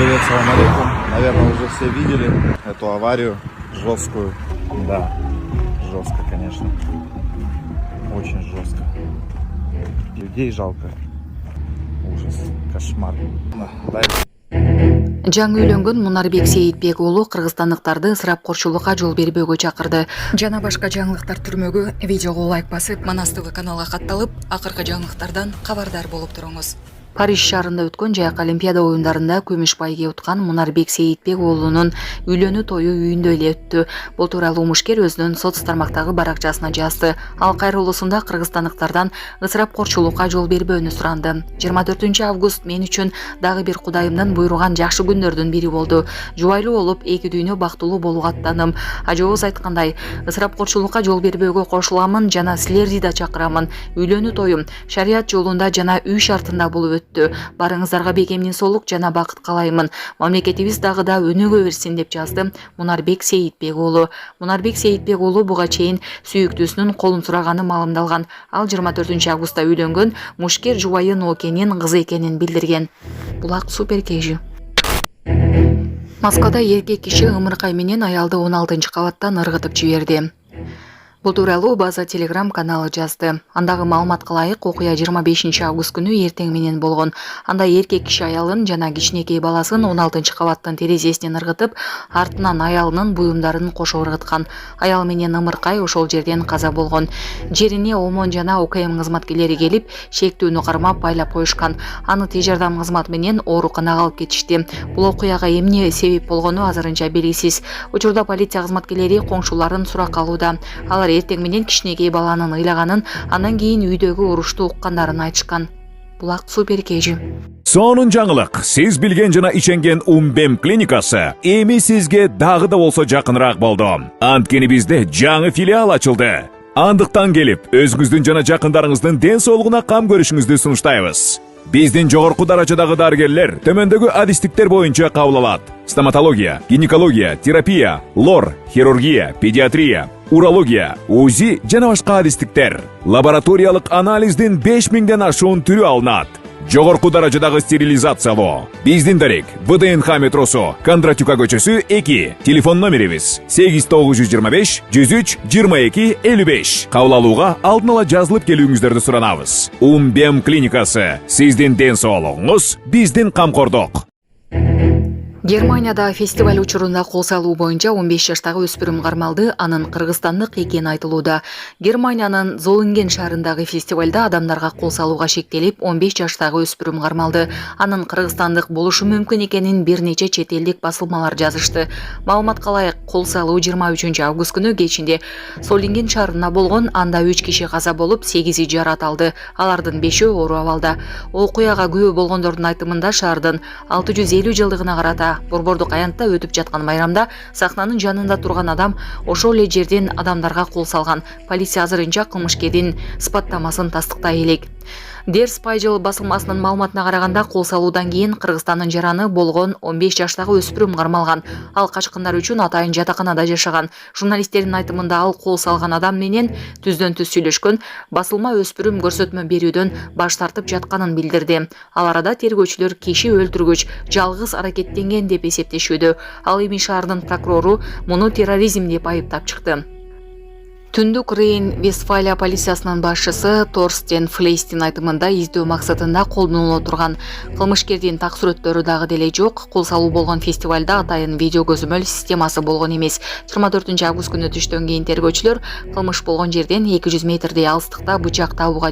привет, салам алейкум. Наверное, уже все видели эту аварию жесткую. Да, жестко, конечно. Очень жестко. Людей жалко. Ужас, кошмар. Жаңы үйлөнгөн Мунарбек Сейитбек уулу кыргызстандыктарды ысырапкорчулукка жол бербөөгө чакырды. Жана башка жаңылыктар түрмөгү видеого лайк басып, Манас ТВ каналга катталып, акыркы жаңылыктардан кабардар болуп туруңуз. Париж шаарында өткөн Жайык Олимпиада оюндарында күмүш байге уткан Мунарбек Сейитбек уулунун үйлөнүү тою үйүндө эле өттү. Бул тууралуу мушкер өзүнүн соц тармактагы баракчасына жазды. Ал кайрылуусунда кыргызстандыктардан ысырапкорчулукка жол бербөөнү суранды. 24 август мен үчүн дагы бир Кудайымдын буйруган жакшы күндөрдүн бири болду. Жубайлуу болуп, эки дүйнө бактылуу болууга аттандым. Ажообуз айткандай, ысырапкорчулукка жол бербөөгө кошуламын жана силерди да чакырамын. Үйлөнүү тоюм шарият жолунда жана үй шартында болуп өттү. Барыңыздарга бекемдин соолук жана бакыт каалаймын. Мамлекетибиз дагы да өнүгө берсин деп жазды Мунарбек Сейитбек уулу. Мунарбек Сейитбек уулу буга чейин сүйүктүүсүнүн колун сураганы маалымдалган. Ал 24 августта үйлөнгөн мушкер жубайы Нокенин кызы экенин билдирген. Булак супер кежи. Москвада эркек киши ымыркай менен аялды 16-кабаттан ыргытып жиберди. Бул тууралуу База Телеграм каналы жазды. Андагы маалыматка ылайык, окуя 25 август күнү эртең менен болгон. Анда эркек киши аялын жана кичинекей баласын 16-кабаттын терезесинен ыргытып, артынан аялынын буюмдарын кошо ыргыткан. Аял менен ымыркай ошол жерден каза болгон. Жерине ОМОН жана ОКМ кызматкерлери келип, шектүүнү кармап байлап коюшкан. Аны тез жардам кызматы менен ооруканага алып кетишти. Бул окуяга эмне себеп болгону азырынча белгисиз. Учурда полиция кызматкерлери коңшуларын суракка алууда. Алар эртең менен кичинекей баланын ыйлаганын, андан кийин үйдөгү урушту уккандарын айтышкан. Булак супер кежи. Сонун жаңылык, сиз билген жана иченген Умбем клиникасы эми сизге дагы да болсо жакыныраак болду. Анткени бизде жаңы филиал ачылды. Андыктан келип, өзүңүздүн жана жакындарыңыздын ден соолугуна кам көрүшүңүздү сунуштайбыз. Биздин жогорку даражадагы дарыгерлер төмөндөгү адистиктер боюнча кабыл алат. Стоматология, гинекология, терапия, лор, хирургия, педиатрия, урология, УЗИ жана башка адистиктер. Лабораториялык анализдин 5000ден ашуун түрү алынат. Жогорку даражадагы стерилизациялоо. Биздин дарек ВДНХ метросу, Кондратюка көчөсү 2. Телефон номерибиз 8925 103 22 55. Кабыл алууга алдын ала жазылып келүүңүздөрдү суранабыз. Умбем клиникасы. Сиздин ден соолугуңуз, биздин камкордук. Германияда фестиваль учурунда кол салуу боюнча 15 жаштагы өспүрүм кармалды, анын кыргызстандык экени айтылууда. Германиянын Золинген шаарындагы фестивалда адамдарга кол салууга шектелип, 15 жаштагы өспүрүм кармалды. Анын кыргызстандык болушу мүмкүн экенин бир нече чет элдик басылмалар жазышты. Маалыматка ылайык, кол салуу 23 август күнү кечинде Золинген шаарында болгон. Анда 3 киши каза болуп, 8-и жаракат алды. Алардын 5-өө оор абалда. Окуяга күбө болгондордун айтымында шаардын 650 жылдыгына карата Борбордук аянтта өтүп жаткан майрамда сахнанын жанында турган адам ошол эле жерден адамдарга кол салган. Полиция азырынча кылмышкердин сыпаттамасын тастыктай элек. Der Spiegel басылмасынын маалыматына караганда, кол салуудан кийин Кыргызстандын жараны болгон 15 жаштагы өспүрүм кармалган. Ал качкындар үчүн атайын жатаканада жашаган. Журналисттердин айтымында ал кол салган адам менен түздөн түз сүйлөшкөн, басылма өспүрүм көрсөтмө берүүдөн баш тартып жатканын билдирди. Ал арада тергөөчүлөр киши өлтүргүч жалгыз аракеттенген деп эсептешүүдө. Ал эми шаардын прокурору муну терроризм деп айыптап чыкты. Түндүк Рейн-Вестфалия полициясынын башчысы Торстен Флейстин айтымында издөө максатында колдонуло турган кылмышкердин так сүрөттөрү дагы деле жок. Кол салуу болгон фестивалда атайын видео көзөмөл системасы болгон эмес. 24 август күнү түштөн кийин тергөөчүлөр кылмыш болгон жерден 200 метрдей алыстыкта бычак табууга